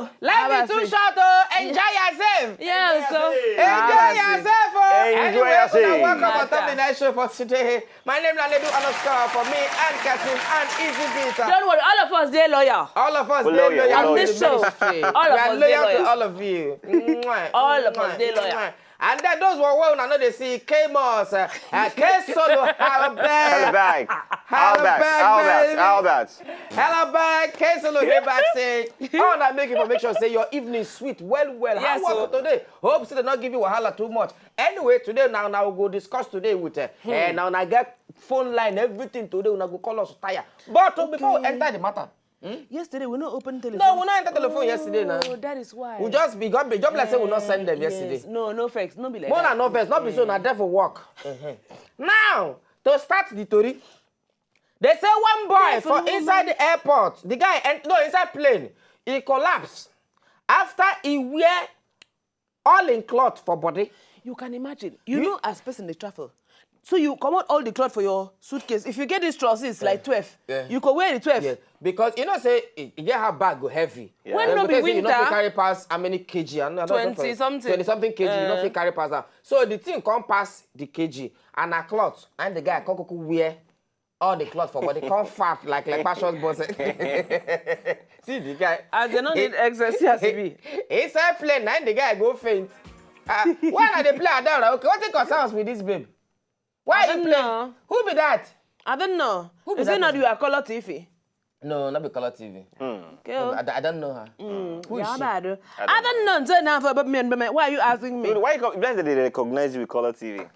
so. Life is too short, oh. Enjoy yourself. Yeah, so. Enjoy yourself, oh. Enjoy yourself. Welcome on Top the Night Show for today. My name is Aledu Anoskar for me and Kasim and Easy Peter. Don't worry, all of us, they're loyal. All of us, We're they're loyal. loyal On to this the show, ministry. all of We are us, they're loyal to loyal. all of you. All of us, they're loyal. And then those who are well, I know they see K-Moss, K-Solo, Halberg. Halberg, K-Solo, get backstage. I want to make information say your evening sweet, well. Yes, How was it today? Hope they not give you wahala too much. Anyway, today, now we'll go discuss today with now I get phone line, everything today, we'll go call us tire. But before we enter the matter, Yesterday, we not open telephone. no, we not enter telephone yesterday now. Oh, that is why. We just like say we not send them yesterday. Yes. No facts, no be like More that. than no verse, not be so, not there for work. Now, to start the story, they say one boy for inside the airport, the guy, inside plane, he collapsed after he wear all in cloth for body. You can imagine. You know, as person they travel. So you come out all the cloth for your suitcase. If you get these trousers like 12, you can wear the 12. Yeah, because say you get her bag go heavy. Yeah. When no be winter, you not carry pass how many kg? 20 something. 20 something kg. You not fit carry pass that. So the thing come pass the kg and a cloth and the guy come wear all the cloth for body come fat like passion boss. See the guy. As they don't need exercise. Inside plane, and the guy go faint. Why are they play down? Okay, what the concerns with this babe? Why you play? Who be that? I don't know. Who be Is that it not you are color TV? No, not be color TV. Okay. I don't know her. Who is Yeah, she? bad. I don't know. Say now for me. Why are you asking me? Why they recognize you with color TV?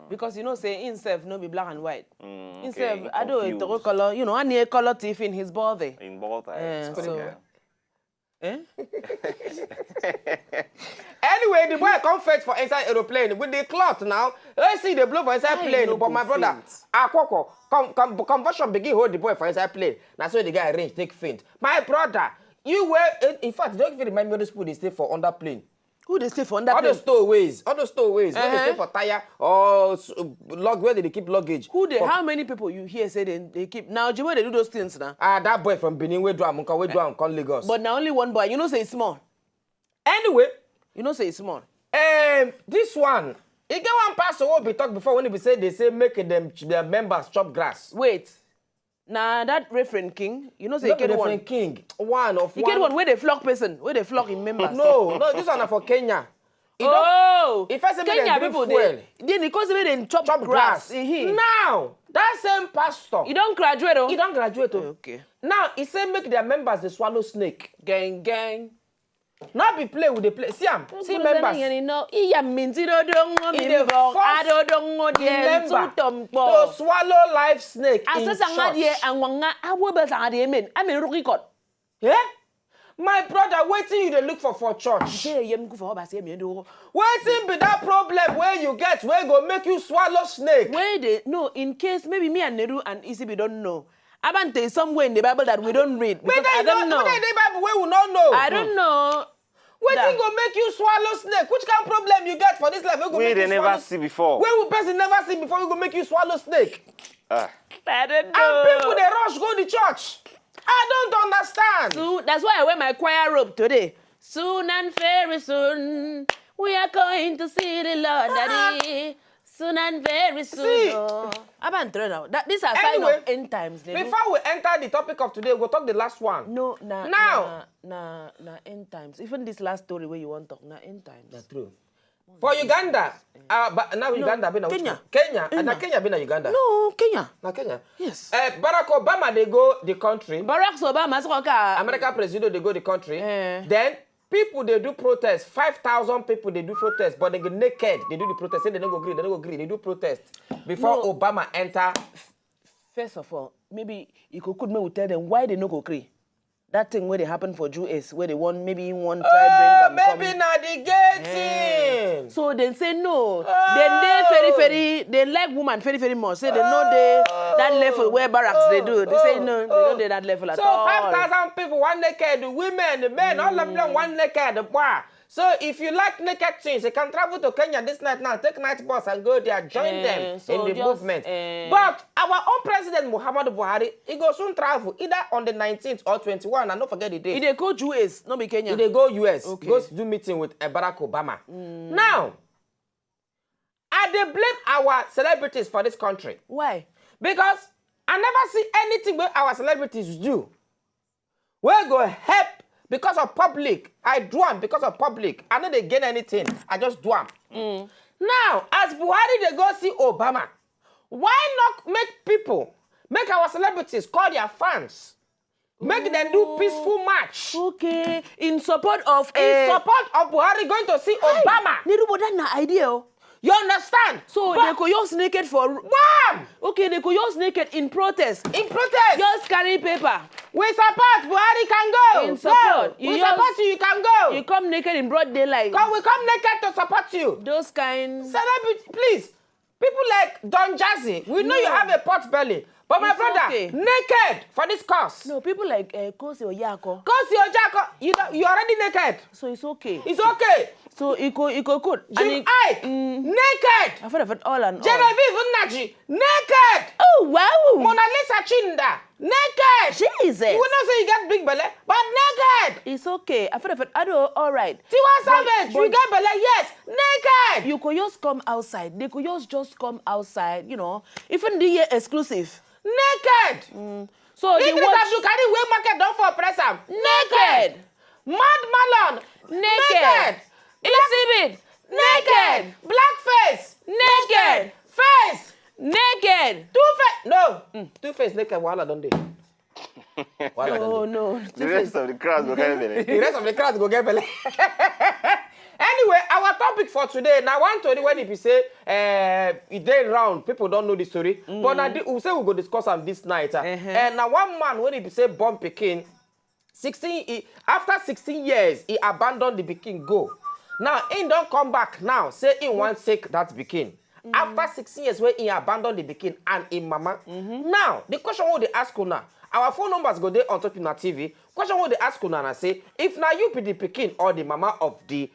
Because say himself no be black and white. Himself, Okay, I do confused. it color. I need color TV in his body. In both eyes. So. Anyway, the boy come fetch for inside aeroplane with the cloth now. Let's see the blow for inside plane. no But go my brother, faint. conversion begin hold the boy for inside plane. Now so the guy arrange take faint. My brother, you were in fact don't even remind me of the school they stay for under plane. Who they stay for under All plane? the stowaways, where they stay for tire or lug where they keep luggage. How many people you hear say they keep now? Jimo they do those things now. That boy from Benin we do am come Lagos. But now only one boy. Say it's small. Anyway, Say it's small. this one, he get one pastor who be talk before when they say make their members chop grass. Wait. Now that Reverend King, say No, you get one. King, one of You one. get one where they flog person, where they flog in members. No, this one is for Kenya. If I say make Kenya them people, fuel, then because they chop grass. grass. Now, that same pastor, You don't graduate, oh? he don't graduate. Oh. Okay. Now, he say make their members they swallow snake. Gang. Not be play with the play. See members. To swallow live snake in church. Yeah? My brother, waiting you they look for church. Waiting be that problem where you get where go make you swallow snake. No, in case maybe me and Neru and Isibi don't know. Abante is somewhere in the Bible that we don't read. Because I don't know. But in the Bible where we don't know. I don't know. Waiting go make you swallow snake. Which kind of problem you get for this life? We they never see before. Where will person never see before we go make you swallow snake? I don't know. And people they rush go to church. I don't understand. So that's why I wear my choir robe today. Soon and very soon, we are going to see the Lord, Daddy. Soon and very soon. See. I'm thrown out. These are signs of end times. Before we enter the topic of today, we'll talk the last one. No, now. End times. Even this last story where you want to talk, end times. That's true. For Uganda, but now Uganda been Kenya. And now Kenya been Uganda. No, Kenya. Now Kenya. Yes. Barack Obama they go the country. Barack Obama, American president they go the country. Eh. Then people they do protest. 5,000 people they do protest, but they get naked. They do the protest. Say they don't go agree. They do protest before Obama enter. First of all, maybe you could tell them why they no go agree. That thing where they happen for Jews, where they want maybe one try bring them. Maybe not the gating. So they say no. Then they they like woman very much. Say they know that level where barracks they do. They say no, they don't do that level at all. So 5,000 people, one naked, the women, the men, all of them one naked. So if you like naked things, you can travel to Kenya this night now, take night bus and go there, join them so in the movement. But our own president, Muhammadu Buhari, he goes soon travel either on the 19th or 21, and don't forget the date. He dey go US, not be Kenya. He dey go US, Okay. goes to do meeting with Barack Obama. Now, I dey blame our celebrities for this country. Why? Because I never see anything where our celebrities do. We go help because of public. I do am because of public. I know they gain anything. I just do am. Now, as Buhari they go see Obama, why not make our celebrities call their fans, make them do peaceful march Okay, in support of in support of Buhari going to see Obama. Nirubo, that's an idea. Oh. You understand? So But they could use naked for. bam! Okay, they could use naked in protest. In protest, Just carry paper. we support Buhari can go. In support. Go. We support you can go. You come naked in broad daylight. Come, we come naked to support you. Those kind. Celebrity, please. People like Don Jazzy, we know you have a pot belly. But my It's brother, okay. naked for this cause. No, people like Kosi Oyako. Cause your jacket, you already naked. So it's okay. It's okay. So it could good. Jim Ike, naked. I've heard of it all and all. Genevieve Nnaji, naked. Oh wow! Mona Lisa Chinda, naked. Jesus. You will not say you get big belly, but naked. It's okay. I've heard of it. I don't. All right. Tiwa Savage, you get belly, yes, naked. You could just come outside. They could just come outside. You know, even the year exclusive. Naked. So they Idris watch Abdulkadir wey market don for press am. naked. Mad Malon, Naked. Exhibit. Naked. Blackface, Naked. Face, Naked. Two-Face. No, Two-Face naked. Wahala don dey. Wahala don Oh dey. no. The rest of the crowd will carry belly. The rest of the crowd go get belle. Anyway, our topic for today, now one story when if you say it dey round, people don't know the story. But now we say we go discuss am this night. And now one man when he say born pikin, after 16 years, he abandoned the pikin go. Now he don't come back now, say he want take that pikin. After 16 years, when he abandoned the pikin and in mama. Now the question what they ask you now. Our phone numbers go there on top of our TV. Question what they ask you now and say, if now you be the pikin or the mama of the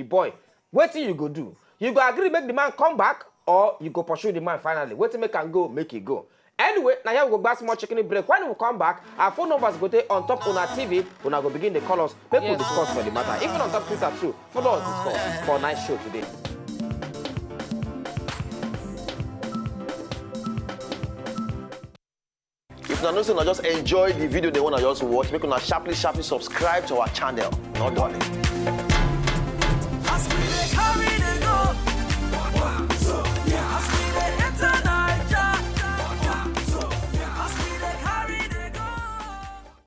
boy, what you go do? You go agree make the man come back or you go pursue the man finally? What make can go, make it go. Anyway, now here we go back small chicken break. When we come back, our phone numbers go there on top on our TV. When I go begin the call us, make we discuss for the matter. Even on top Twitter too. Follow us discuss for a nice show today. If una know say una just enjoy the video they wanna just watch, make una sharply subscribe to our channel. Not done.